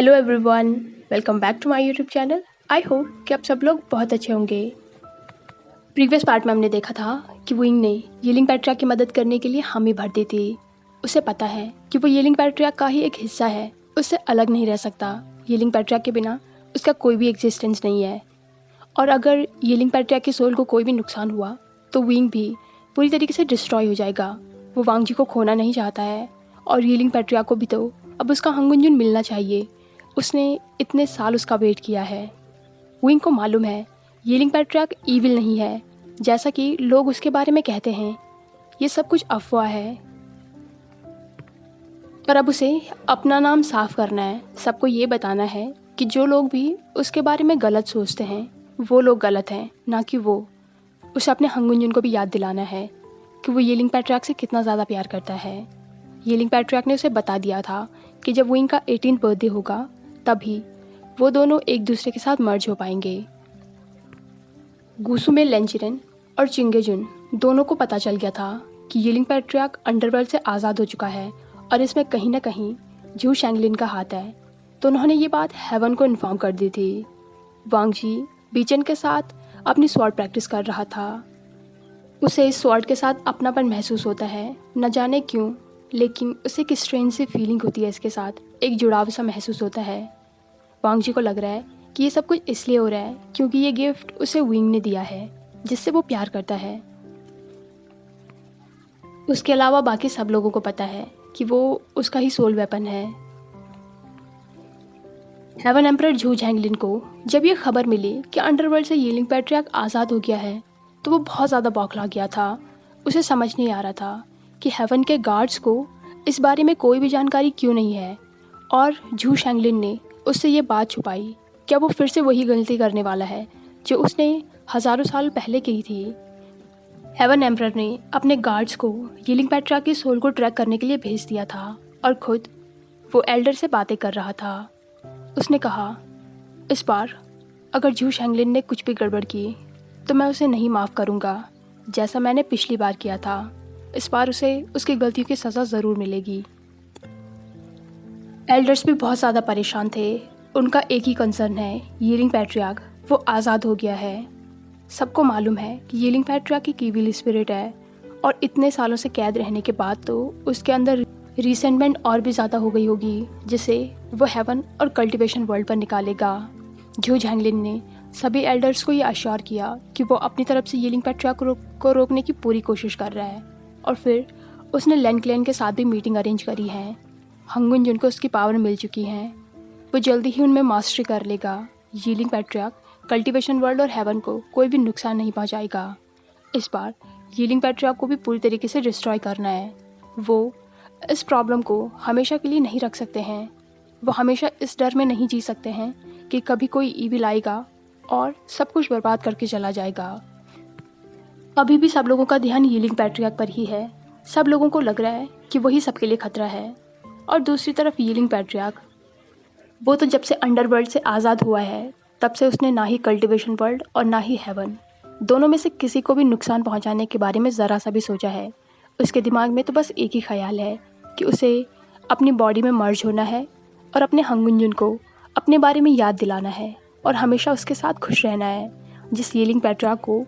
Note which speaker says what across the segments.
Speaker 1: Hello everyone, welcome back to my YouTube channel. I hope कि आप सब लोग बहुत अच्छे होंगे। प्रीवियस पार्ट में हमने देखा था कि विंग ने येलिंग पैट्रियार्क की मदद करने के लिए हामी भर दी थी। उसे पता है कि वो येलिंग पैट्रियार्क का ही एक हिस्सा है, उससे अलग नहीं रह सकता। येलिंग पैट्रियार्क के बिना उसका कोई भी एग्जिस्टेंस नहीं है, और अगर येलिंग पैट्रियार्क की सोल को कोई भी नुकसान हुआ तो विंग भी पूरी तरीके से डिस्ट्रॉय हो जाएगा। वो वांग जी को खोना नहीं चाहता है, और येलिंग पैट्रियार्क को भी तो अब उसका हंगुंजुन मिलना चाहिए। उसने इतने साल उसका वेट किया है। विंग को मालूम है येलिंग पैट्रियार्क ईविल नहीं है, जैसा कि लोग उसके बारे में कहते हैं। ये सब कुछ अफवाह है, पर अब उसे अपना नाम साफ करना है। सबको ये बताना है कि जो लोग भी उसके बारे में गलत सोचते हैं वो लोग गलत हैं, ना कि वो। उसे अपने हंगुंजुन को भी याद दिलाना है कि वो येलिंग पैट्रियार्क से कितना ज़्यादा प्यार करता है। येलिंग पैट्रियार्क ने उसे बता दिया था कि जब विंग का 18th बर्थडे होगा तभी वो दोनों एक दूसरे के साथ मर्ज हो पाएंगे। गुसुमे लेंचिरन और चिंगेजुन दोनों को पता चल गया था कि येलिंग पैट्रियार्क अंडरवर्ल्ड से आज़ाद हो चुका है और इसमें कहीं ना कहीं झू शैंगलिन का हाथ है, तो उन्होंने ये बात हेवन को इन्फॉर्म कर दी थी। वांग जी बीचन के साथ अपनी स्वॉर्ड प्रैक्टिस कर रहा था। उसे इस स्वॉर्ड के साथ अपनापन महसूस होता है, न जाने क्यों, लेकिन उसे एक स्ट्रेंज सी फीलिंग होती है इसके साथ, एक जुड़ाव सा महसूस होता है। वांग जी को लग रहा है कि ये सब कुछ इसलिए हो रहा है क्योंकि ये गिफ्ट उसे विंग ने दिया है, जिससे वो प्यार करता है। उसके अलावा बाकी सब लोगों को पता है कि वो उसका ही सोल वेपन है। हेवन एम्परर झू झैंगलिन को जब ये खबर मिली कि अंडरवर्ल्ड से येलिंग पैट्रियार्क आज़ाद हो गया है तो वो बहुत ज़्यादा बौखला गया था। उसे समझ नहीं आ रहा था कि हेवन के गार्ड्स को इस बारे में कोई भी जानकारी क्यों नहीं है, और झू शैंगलिन ने उससे ये बात छुपाई। क्या वो फिर से वही गलती करने वाला है जो उसने हज़ारों साल पहले की थी? हेवन एम्परर ने अपने गार्ड्स को येलिंग पैट्रियार्क की सोल को ट्रैक करने के लिए भेज दिया था, और खुद वो एल्डर से बातें कर रहा था। उसने कहा, इस बार अगर झू शैंगलिन ने कुछ भी गड़बड़ की तो मैं उसे नहीं माफ़ करूँगा, जैसा मैंने पिछली बार किया था। इस बार उसे उसकी गलतियों की सज़ा ज़रूर मिलेगी। एल्डर्स भी बहुत ज़्यादा परेशान थे। उनका एक ही कंसर्न है, येलिंग पैट्रियार्क वो आज़ाद हो गया है। सबको मालूम है कि येलिंग पैट्रियार्क की ईविल स्पिरिट है, और इतने सालों से कैद रहने के बाद तो उसके अंदर रिसेंटमेंट और भी ज़्यादा हो गई होगी, जिसे वो हेवन और कल्टिवेशन वर्ल्ड पर निकालेगा। झू झैंगलिन ने सभी एल्डर्स को ये अश्योर किया कि वो अपनी तरफ से येलिंग पैट्रियार्क को रोकने की पूरी कोशिश कर रहा है, और फिर उसने लेन क्लैन के साथ भी मीटिंग अरेंज करी है। हंगुंजुन को उसकी पावर मिल चुकी है, वो जल्दी ही उनमें मास्टरी कर लेगा। येलिंग पैट्रियार्क कल्टिवेशन वर्ल्ड और हेवन को कोई भी नुकसान नहीं पहुंचाएगा। इस बार येलिंग पैट्रियार्क को भी पूरी तरीके से डिस्ट्रॉय करना है। वो इस प्रॉब्लम को हमेशा के लिए नहीं रख सकते हैं। वो हमेशा इस डर में नहीं जी सकते हैं कि कभी कोई ईविल आएगा और सब कुछ बर्बाद करके चला जाएगा। अभी भी सब लोगों का ध्यान येलिंग पैट्रियार्क पर ही है। सब लोगों को लग रहा है कि वही सबके लिए खतरा है, और दूसरी तरफ येलिंग पैट्रियार्क, वो तो जब से अंडरवर्ल्ड से आज़ाद हुआ है तब से उसने ना ही कल्टिवेशन वर्ल्ड और ना ही हेवन, दोनों में से किसी को भी नुकसान पहुंचाने के बारे में ज़रा सा भी सोचा है। उसके दिमाग में तो बस एक ही ख्याल है कि उसे अपनी बॉडी में मर्ज होना है और अपने हंगुंजुन को अपने बारे में याद दिलाना है, और हमेशा उसके साथ खुश रहना है। जिस येलिंग पैट्रियार्क को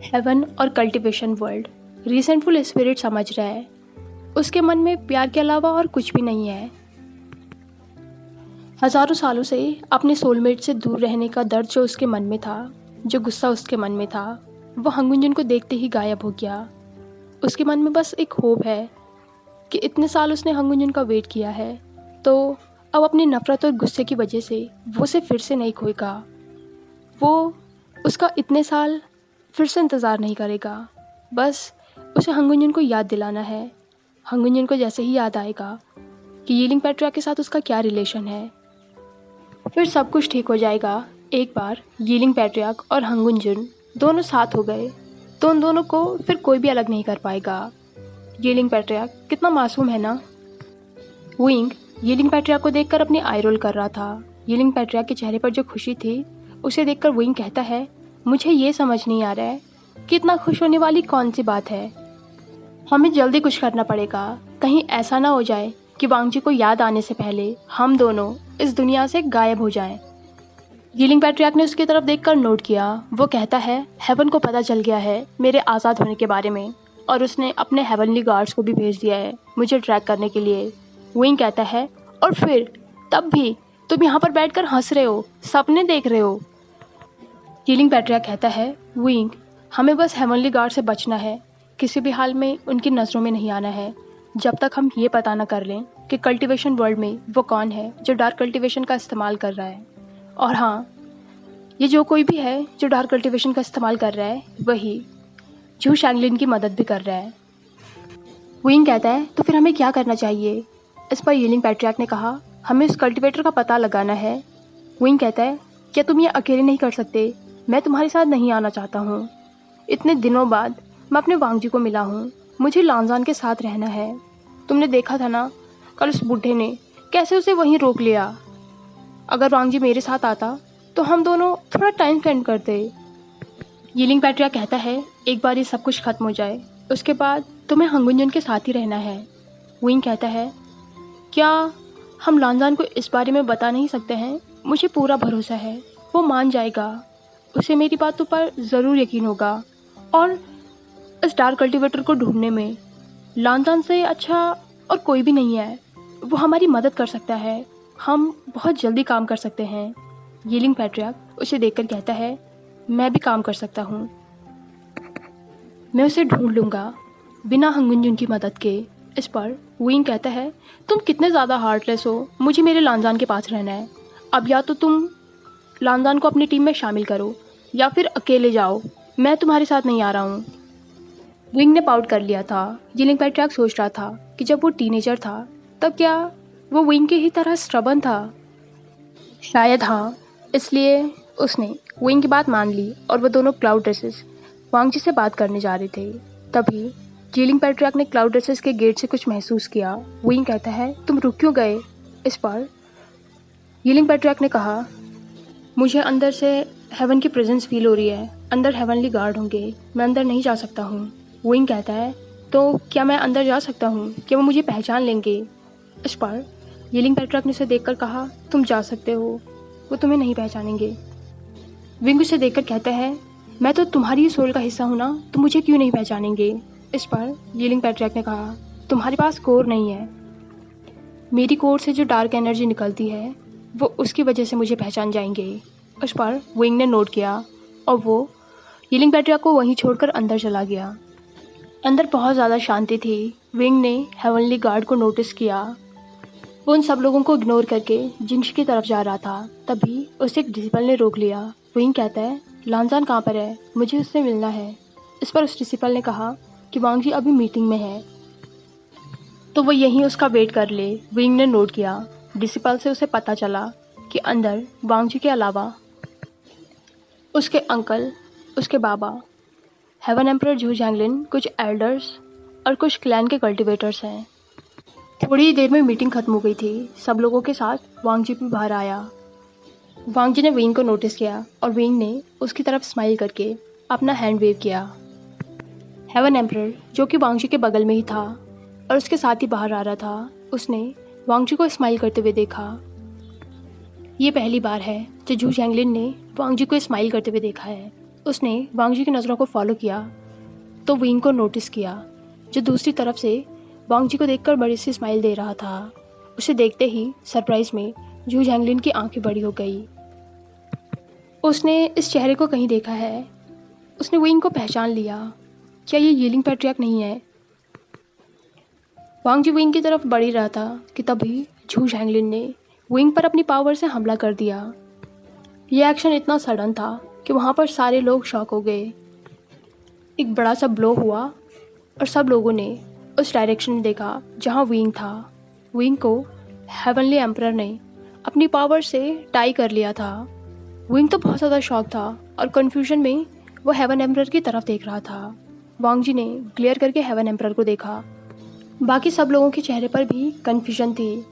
Speaker 1: हेवन और कल्टिवेशन वर्ल्ड रिसेंटफुल स्पिरिट समझ रहा है, उसके मन में प्यार के अलावा और कुछ भी नहीं है। हज़ारों सालों से अपने सोलमेट से दूर रहने का दर्द जो उसके मन में था, जो गुस्सा उसके मन में था, वो हंगुंजुन को देखते ही गायब हो गया। उसके मन में बस एक होप है कि इतने साल उसने हंगुंजुन का वेट किया है, तो अब अपनी नफ़रत और गुस्से की वजह से वो उसे फिर से नहीं खोएगा। वो उसका इतने साल फिर से इंतज़ार नहीं करेगा। बस उसे हंगुंजुन को याद दिलाना है। हंगुंजुन को जैसे ही याद आएगा कि येलिंग पैट्रियार्क के साथ उसका क्या रिलेशन है, फिर सब कुछ ठीक हो जाएगा। एक बार येलिंग पैट्रियार्क और हंगुंजुन दोनों साथ हो गए तो उन दोनों को फिर कोई भी अलग नहीं कर पाएगा। येलिंग पैट्रियार्क कितना मासूम है ना। विंग येलिंग पैट्रियार्क को देखकर अपनी आई रोल कर रहा था। येलिंग पैट्रियार्क के चेहरे पर जो खुशी थी उसे देखकर विंग कहता है, मुझे ये समझ नहीं आ रहा है कि इतना खुश होने वाली कौन सी बात है। हमें जल्दी कुछ करना पड़ेगा, कहीं ऐसा ना हो जाए कि वांग जी को याद आने से पहले हम दोनों इस दुनिया से गायब हो जाएं। यीलिंग पैट्रियार्क ने उसकी तरफ देखकर नोट किया। वो कहता है, हेवन को पता चल गया है मेरे आज़ाद होने के बारे में और उसने अपने हेवनली गार्ड्स को भी भेज दिया है मुझे ट्रैक करने के लिए। विंग कहता है, और फिर तब भी तुम यहाँ पर बैठकर हंस रहे हो, सपने देख रहे हो। यीलिंग पैट्रियार्क कहता है, विंग, हमें बस हेवनली गार्ड से बचना है, किसी भी हाल में उनकी नज़रों में नहीं आना है जब तक हम ये पता ना कर लें कि कल्टीवेशन वर्ल्ड में वो कौन है जो डार्क कल्टीवेशन का इस्तेमाल कर रहा है। और हाँ, ये जो कोई भी है जो डार्क कल्टीवेशन का इस्तेमाल कर रहा है वही झू शैंगलिन की मदद भी कर रहा है। विंग कहता है, तो फिर हमें क्या करना चाहिए? इस पर यीलिंग पैट्रियार्क ने कहा, हमें उस कल्टीवेटर का पता लगाना है। विंग कहता है, क्या तुम ये अकेले नहीं कर सकते? मैं तुम्हारे साथ नहीं आना चाहता हूँ। इतने दिनों बाद मैं अपने वांग जी को मिला हूँ, मुझे लांजान के साथ रहना है। तुमने देखा था ना कल उस बूढ़े ने कैसे उसे वहीं रोक लिया। अगर वांग जी मेरे साथ आता तो हम दोनों थोड़ा टाइम स्पेंड करते। यीलिंग पैट्रियार्क कहता है, एक बार ये सब कुछ खत्म हो जाए उसके बाद तुम्हें हंगुंजन के साथ ही रहना है। विंग कहता है, क्या हम लांजान को इस बारे में बता नहीं सकते हैं? मुझे पूरा भरोसा है वो मान जाएगा, उसे मेरी बातों पर ज़रूर यकीन होगा और इस डार्क कल्टीवेटर को ढूंढने में लांजान से अच्छा और कोई भी नहीं है। वो हमारी मदद कर सकता है, हम बहुत जल्दी काम कर सकते हैं। यीलिंग पैट्रियार्क उसे देखकर कहता है, मैं भी काम कर सकता हूँ, मैं उसे ढूंढ लूँगा बिना हंगुंजुन की मदद के। इस पर विंग कहता है, तुम कितने ज़्यादा हार्टलेस हो, मुझे मेरे लांजान के पास रहना है। अब या तो तुम लांजान को अपनी टीम में शामिल करो या फिर अकेले जाओ, मैं तुम्हारे साथ नहीं आ रहा हूँ। विंग ने पाउट कर लिया था। यीलिंग पैट्रियार्क सोच रहा था कि जब वो टीनेजर था तब क्या वो विंग की ही तरह स्ट्रबन था? शायद हाँ, इसलिए उसने विंग की बात मान ली और वो दोनों क्लाउड ड्रेसेस वांग जी से बात करने जा रहे थे। तभी यीलिंग पैट्रियार्क ने क्लाउड ड्रेसेस के गेट से कुछ महसूस किया। विंग कहता है, तुम रुक क्यों गए? इस पर यीलिंग पैट्रियार्क ने कहा, मुझे अंदर से हेवन की प्रेजेंस फील हो रही है, अंदर हेवनली गार्ड होंगे, मैं अंदर नहीं जा सकता हूँ। विंग कहता है, तो क्या मैं अंदर जा सकता हूँ? क्या वो मुझे पहचान लेंगे? इस पर यीलिंग पैट्रियार्क ने उसे देखकर कहा, तुम जा सकते हो, वो तुम्हें नहीं पहचानेंगे। विंग उसे देखकर कहता है, मैं तो तुम्हारी ही सोल का हिस्सा हूँ ना, तो मुझे क्यों नहीं पहचानेंगे? इस पर यीलिंग पैट्रियार्क ने कहा, तुम्हारे पास कोर नहीं है, मेरी कोर से जो डार्क एनर्जी निकलती है वो उसकी वजह से मुझे पहचान जाएंगे। उस पर विंग ने नोट किया और वो यीलिंग पैट्रियार्क को वहीं छोड़कर अंदर चला गया। अंदर बहुत ज़्यादा शांति थी। विंग ने हेवनली गार्ड को नोटिस किया, वो उन सब लोगों को इग्नोर करके जिंश की तरफ जा रहा था। तभी उसे एक डिसिपल ने रोक लिया। विंग कहता है, लांजान कहाँ पर है? मुझे उससे मिलना है। इस पर उस डिसिपल ने कहा कि वांग जी अभी मीटिंग में है, तो वो यहीं उसका वेट कर ले। विंग ने नोट किया। डिसिपल से उसे पता चला कि अंदर वांग जी के अलावा उसके अंकल, उसके बाबा, हेवन एम्परर झू शैंगलिन, कुछ एल्डर्स और कुछ क्लैन के कल्टीवेटर्स हैं। थोड़ी ही देर में मीटिंग खत्म हो गई थी। सब लोगों के साथ वांग जी भी बाहर आया। वांग जी ने विंग को नोटिस किया और विंग ने उसकी तरफ स्माइल करके अपना हैंड वेव किया। हेवन एम्परर, जो कि वांग जी के बगल में ही था और उसके साथ ही बाहर आ रहा था, उसने वांग जी को स्माइल करते हुए देखा। ये पहली बार है जो झू शैंगलिन ने वांग जी को स्माइल करते हुए देखा है। उसने वांग जी की नज़रों को फॉलो किया तो विंग को नोटिस किया, जो दूसरी तरफ से वांग जी को देखकर बड़ी सी स्माइल दे रहा था। उसे देखते ही सरप्राइज में झू शैंगलिन की आंखें बड़ी हो गई। उसने इस चेहरे को कहीं देखा है। उसने विंग को पहचान लिया। क्या ये यीलिंग पैट्रियार्क नहीं है? वांग जी विंग की तरफ बढ़ ही रहा था कि तभी झू शैंगलिन ने विंग पर अपनी पावर से हमला कर दिया। यह एक्शन इतना सडन था कि वहाँ पर सारे लोग शॉक हो गए। एक बड़ा सा ब्लो हुआ और सब लोगों ने उस डायरेक्शन में देखा जहाँ विंग था। विंग को हेवनली एम्परर ने अपनी पावर से टाई कर लिया था। विंग तो बहुत ज़्यादा शॉक था और कन्फ्यूजन में वो हेवन एम्परर की तरफ देख रहा था। वांग जी ने ग्लेयर करके हेवन एम्परर को देखा। बाकी सब लोगों के चेहरे पर भी कन्फ्यूजन थी।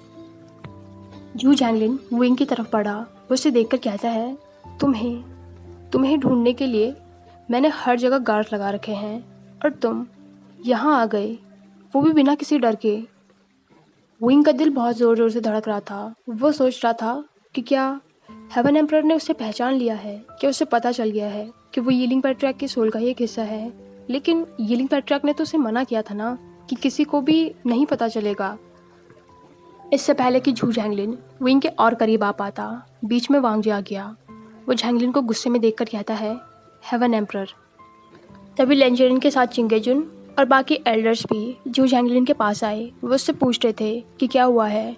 Speaker 1: झू शैंगलिन विंग की तरफ बढ़ा। वो उसे देखकर कहता है, तुम्हें ढूंढने के लिए मैंने हर जगह गार्ड लगा रखे हैं और तुम यहाँ आ गए, वो भी बिना किसी डर के। विंग का दिल बहुत ज़ोर ज़ोर से धड़क रहा था। वो सोच रहा था कि क्या हेवन एम्परर ने उसे पहचान लिया है, क्या उसे पता चल गया है कि वो यीलिंग पैट्रियार्क के सोल का ही एक हिस्सा है। लेकिन यीलिंग पैट्रियार्क ने तो उसे मना किया था ना कि किसी को भी नहीं पता चलेगा। इससे पहले कि झू झैंगलिन विंग के और करीब आ पाता, बीच में वांग जी आ गया। वो झैंगलिन को गुस्से में देखकर कहता है, हेवन एम्परर। तभी लेंजरिन के साथ चिंगेजुन और बाकी एल्डर्स भी झू झैंगलिन के पास आए। वो उससे पूछ रहे थे कि क्या हुआ है।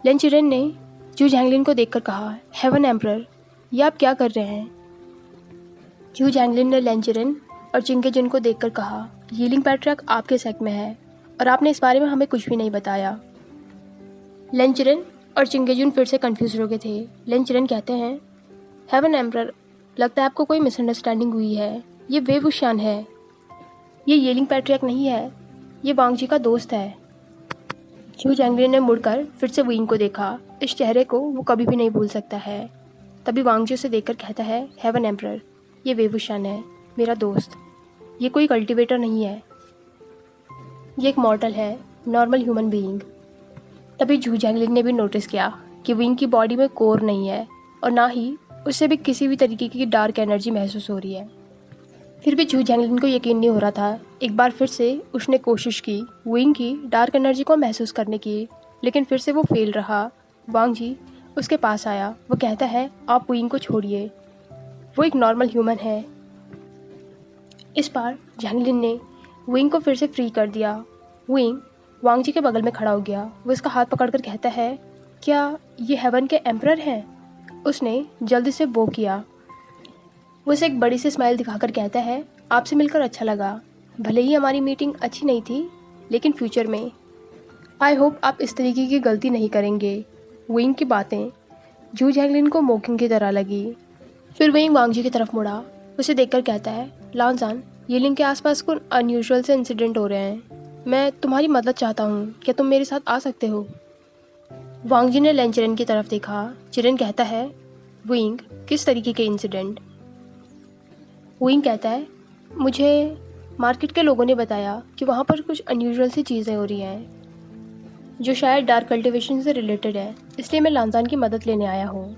Speaker 1: लेंजरिन ने झू झैंगलिन को देखकर कहा, हेवन एम्परर, ये आप क्या कर रहे हैं। झू झैंगलिन ने लेंजरिन और चिंगेजुन को देखकर कहा, यीलिंग पैट्रियार्क आपके सेक्ट में है और आपने इस बारे में हमें कुछ भी नहीं बताया। लेंजरिन और चिंगेजुन फिर से कंफ्यूज हो गए थे। लेंजरिन कहते हैं, हेवन एम्परर, लगता है आपको कोई मिसअंडरस्टैंडिंग हुई है। ये वे वुशियान है, ये यीलिंग पैट्रियार्क नहीं है, ये वांग जी का दोस्त है। झू झैंगलिन ने मुड़कर फिर से विंग को देखा। इस चेहरे को वो कभी भी नहीं भूल सकता है। तभी वांग जी उसे देखकर कहता है, हेवन एम्परर, ये वे वुशियान है, मेरा दोस्त। ये कोई कल्टिवेटर नहीं है, ये एक मॉर्टल है, नॉर्मल ह्यूमन बीइंग। तभी झू झैंगलिन ने भी नोटिस किया कि विंग की बॉडी में कोर नहीं है और ना ही उससे भी किसी भी तरीके की डार्क एनर्जी महसूस हो रही है। फिर भी झू झैंगलिन को यकीन नहीं हो रहा था। एक बार फिर से उसने कोशिश की विंग की डार्क एनर्जी को महसूस करने की, लेकिन फिर से वो फेल रहा। वांग जी उसके पास आया। वो कहता है, आप विंग को छोड़िए, वो एक नॉर्मल ह्यूमन है। इस बार झैंगलिन ने विंग को फिर से फ्री कर दिया। विंग वांग जी के बगल में खड़ा हो गया। वो इसका हाथ पकड़कर कहता है, क्या ये हेवन के एम्परर हैं। उसने जल्दी से बो किया। वो उसे एक बड़ी सी स्माइल दिखाकर कहता है, आपसे मिलकर अच्छा लगा। भले ही हमारी मीटिंग अच्छी नहीं थी, लेकिन फ्यूचर में आई होप आप इस तरीके की गलती नहीं करेंगे। विंग की बातें झू झैंगलिन को मॉकिंग की तरह लगी। फिर विंग वांग जी की तरफ मुड़ा। उसे देखकर कहता है, लांजान, यीलिंग के आसपास कुछ अनयूजुअल से इंसिडेंट हो रहे हैं। मैं तुम्हारी मदद चाहता हूँ, क्या तुम मेरे साथ आ सकते हो। वांग जी ने लेंचरन की तरफ देखा। चिरन कहता है, विंग, किस तरीके के इंसिडेंट। विंग कहता है, मुझे मार्केट के लोगों ने बताया कि वहाँ पर कुछ अनयूजुअल सी चीज़ें हो रही हैं जो शायद डार्क कल्टिवेशन से रिलेटेड है, इसलिए मैं लांजान की मदद लेने आया हूँ।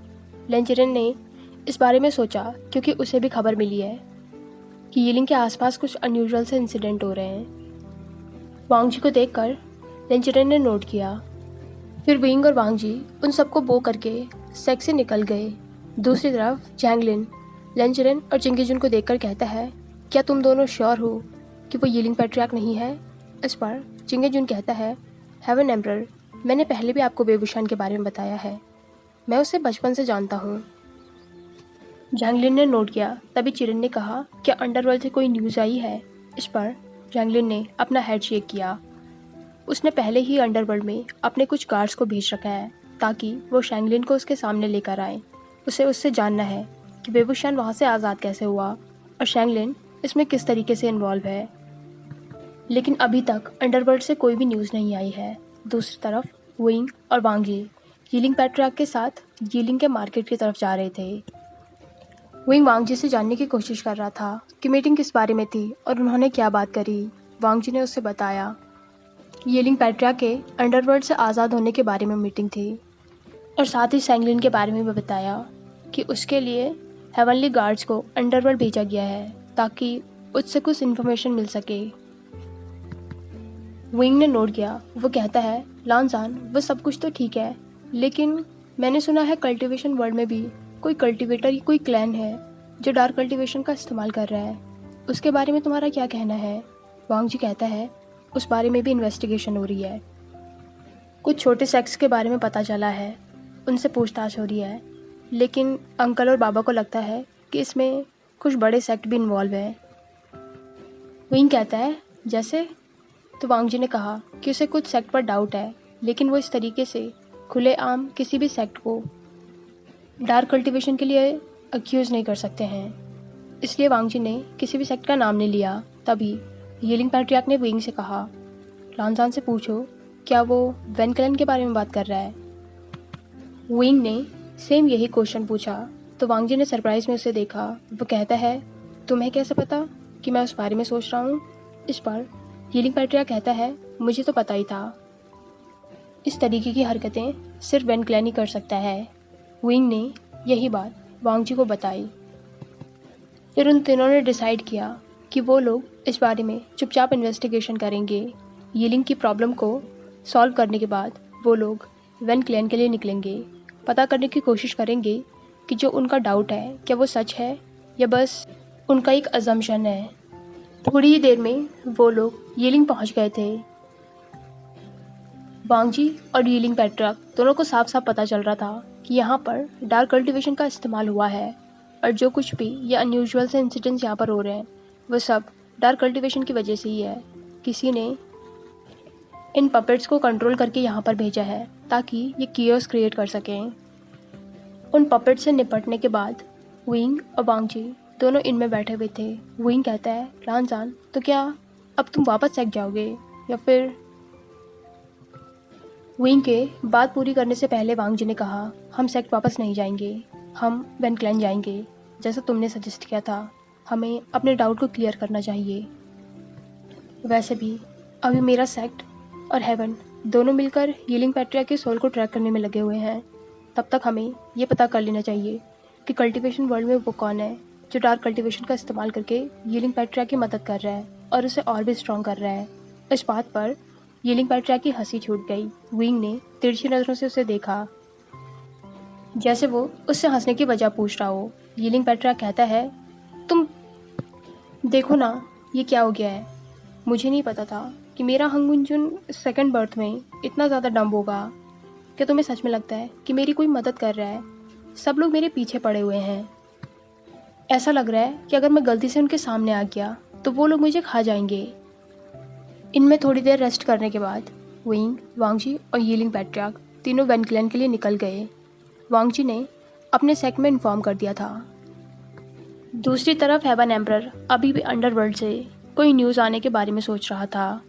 Speaker 1: लेंचरन ने इस बारे में सोचा क्योंकि उसे भी खबर मिली है कि यीलिंग के आसपास कुछ अनयूजुअल से इंसिडेंट हो रहे हैं। वांग जी को देखकर लेंचरन ने नोट किया। फिर विंग और वांग जी उन सबको बो करके सेक से निकल गए। दूसरी तरफ झैंगलिन लेंचरन और चिंगीजुन को देखकर कहता है, क्या तुम दोनों श्योर हो कि वो यीलिंग पैट्रियार्क नहीं है। इस पर चिंगीजुन कहता है, हेवन एम्परर, मैंने पहले भी आपको बेवुशान के बारे में बताया है, मैं उसे बचपन से जानता हूँ। झैंगलिन ने नोट किया। तभी चिरन ने कहा, क्या अंडरवर्ल्ड से कोई न्यूज़ आई है। इस पर झैंगलिन ने अपना हेड शेक किया। उसने पहले ही अंडरवर्ल्ड में अपने कुछ गार्ड्स को भेज रखा है ताकि वो शैंगलिन को उसके सामने लेकर आए। उसे उससे जानना है कि बेवुशान वहाँ से आज़ाद कैसे हुआ और शैंगलिन इसमें किस तरीके से इन्वॉल्व है। लेकिन अभी तक अंडरवर्ल्ड से कोई भी न्यूज़ नहीं आई है। दूसरी तरफ विंग और वांग जी यीलिंग पैट्रियार्क के साथ यीलिंग के मार्केट की तरफ जा रहे थे। विंग वांग जी से जानने की कोशिश कर रहा था कि मीटिंग किस बारे में थी और उन्होंने क्या बात करी। वांग जी ने उससे बताया यीलिंग पैट्रियार्क के अंडरवर्ल्ड से आज़ाद होने के बारे में मीटिंग थी और साथ ही शैंगलिन के बारे में भी बताया कि उसके लिए हेवनली गार्ड्स को अंडरवर्ल्ड भेजा गया है ताकि उससे कुछ इन्फॉर्मेशन मिल सके। विंग ने नोट किया। वो कहता है, लांजान, वो सब कुछ तो ठीक है, लेकिन मैंने सुना है कल्टीवेशन वर्ल्ड में भी कोई कल्टीवेटर या कोई क्लैन है जो डार्क कल्टीवेशन का इस्तेमाल कर रहा है। उसके बारे में तुम्हारा क्या कहना है। वांग जी कहता है, उस बारे में भी इन्वेस्टिगेशन हो रही है। कुछ छोटे सेक्ट्स के बारे में पता चला है, उनसे पूछताछ हो रही है, लेकिन अंकल और बाबा को लगता है कि इसमें कुछ बड़े सेक्ट भी इन्वॉल्व हैं। विंग कहता है, जैसे। तो वांग जी ने कहा कि उसे कुछ सेक्ट पर डाउट है, लेकिन वो इस तरीके से खुलेआम किसी भी सेक्ट को डार्क कल्टीवेशन के लिए अक्यूज़ नहीं कर सकते हैं। इसलिए वांग जी ने किसी भी सेक्ट का नाम नहीं लिया। तभी यीलिंग पैट्रियार्क ने विंग से कहा, लांजान से पूछो क्या वो वेन क्लैन के बारे में बात कर रहा है। विंग ने सेम यही क्वेश्चन पूछा तो वांग जी ने सरप्राइज में उसे देखा। वो कहता है, तुम्हें कैसे पता कि मैं उस बारे में सोच रहा हूँ। इस पर यीलिंग पैट्रियार्क कहता है, मुझे तो पता ही था। इस तरीके की हरकतें सिर्फ वेन क्लैन ही कर सकता है। विंग ने यही बात वांग जी को बताई। फिर उन तीनों ने डिसाइड किया कि वो लोग इस बारे में चुपचाप इन्वेस्टिगेशन करेंगे। यीलिंग की प्रॉब्लम को सॉल्व करने के बाद वो लोग वेन क्लैन के लिए निकलेंगे। पता करने की कोशिश करेंगे कि जो उनका डाउट है क्या वो सच है या बस उनका एक अजम्पशन है। थोड़ी ही देर में वो लोग यीलिंग पहुंच गए थे। वांग जी और यीलिंग पैट्रियार्क दोनों को साफ साफ पता चल रहा था कि यहाँ पर डार्क कल्टीवेशन का इस्तेमाल हुआ है और जो कुछ भी ये अनयूजुअल से इंसिडेंट्स यहाँ पर हो रहे हैं वो सब डार्क कल्टीवेशन की वजह से ही है। किसी ने इन पपेट्स को कंट्रोल करके यहाँ पर भेजा है ताकि ये कियोस क्रिएट कर सकें। उन पपेट से निपटने के बाद विंग और वांग जी दोनों इनमें बैठे हुए थे। विंग कहता है, लानजान तो क्या अब तुम वापस सेक जाओगे या फिर। विंग के बात पूरी करने से पहले वांग जी ने कहा, हम सेक्ट वापस नहीं जाएंगे, हम वेन क्लैन जाएंगे जैसा तुमने सजेस्ट किया था। हमें अपने डाउट को क्लियर करना चाहिए। वैसे भी अभी मेरा सेक्ट और हेवन दोनों मिलकर यीलिंग पैट्रियार्क के सोल को ट्रैक करने में लगे हुए हैं। तब तक हमें ये पता कर लेना चाहिए कि कल्टीवेशन वर्ल्ड में वो कौन है जो डार्क कल्टीवेशन का इस्तेमाल करके यीलिंग पैट्रियार्क की मदद कर रहा है और उसे और भी स्ट्रॉन्ग कर रहा है। इस बात पर यीलिंग पैट्रियार्क की हंसी छूट गई। विंग ने तिरछी नज़रों से उसे देखा जैसे वो उससे हंसने की वजह पूछ रहा हो। यीलिंग पैट्रियार्क कहता है, तुम देखो ना ये क्या हो गया है। मुझे नहीं पता था कि मेरा हंगुंजुन सेकंड बर्थ में इतना ज़्यादा डम्ब होगा। क्या तुम्हें सच में लगता है कि मेरी कोई मदद कर रहा है? सब लोग मेरे पीछे पड़े हुए हैं। ऐसा लग रहा है कि अगर मैं गलती से उनके सामने आ गया तो वो लोग मुझे खा जाएंगे। इनमें थोड़ी देर रेस्ट करने के बाद विंग, वांग जी और यीलिंग पैट्रियार्क तीनों वेन क्लैन के लिए निकल गए। वांग जी ने अपने सेक्ट में इन्फॉर्म कर दिया था। दूसरी तरफ हेवन एम्परर अभी भी अंडरवर्ल्ड से कोई न्यूज़ आने के बारे में सोच रहा था।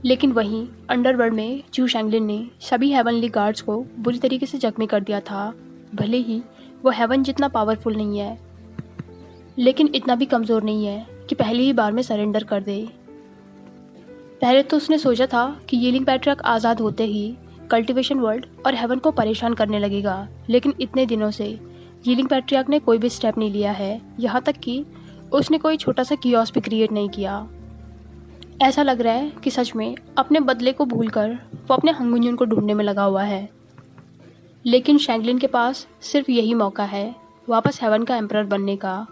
Speaker 1: लेकिन वहीं अंडरवर्ल्ड में जू शैंगलिन ने सभी हेवनली गार्ड्स को बुरी तरीके से जख्मी कर दिया था। भले ही वो हेवन जितना पावरफुल नहीं है लेकिन इतना भी कमज़ोर नहीं है कि पहली ही बार में सरेंडर कर दे। पहले तो उसने सोचा था कि यीलिंग पैट्रियार्क आज़ाद होते ही कल्टीवेशन वर्ल्ड और हेवन को परेशान करने लगेगा, लेकिन इतने दिनों से यीलिंग पैट्रियार्क ने कोई भी स्टेप नहीं लिया है। यहाँ तक कि उसने कोई छोटा सा कियोस्क भी क्रिएट नहीं किया। ऐसा लग रहा है कि सच में अपने बदले को भूलकर वो अपने हंगुंजुन को ढूंढने में लगा हुआ है। लेकिन शैंगलिन के पास सिर्फ यही मौका है वापस हेवन का एम्परर बनने का।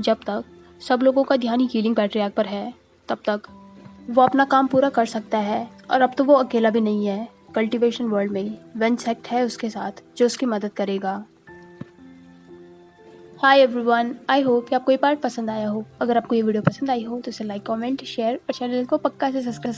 Speaker 1: जब तक सब लोगों का ध्यान यीलिंग पैट्रियार्क पर है तब तक वो अपना काम पूरा कर सकता है। और अब तो वो अकेला भी नहीं है। कल्टीवेशन वर्ल्ड में वेन सेक्ट है उसके साथ जो उसकी मदद करेगा। हाय एवरीवन, आई होप कि आपको ये पार्ट पसंद आया हो। अगर आपको ये वीडियो पसंद आई हो तो इसे लाइक, कमेंट, शेयर और चैनल को पक्का से सब्सक्राइब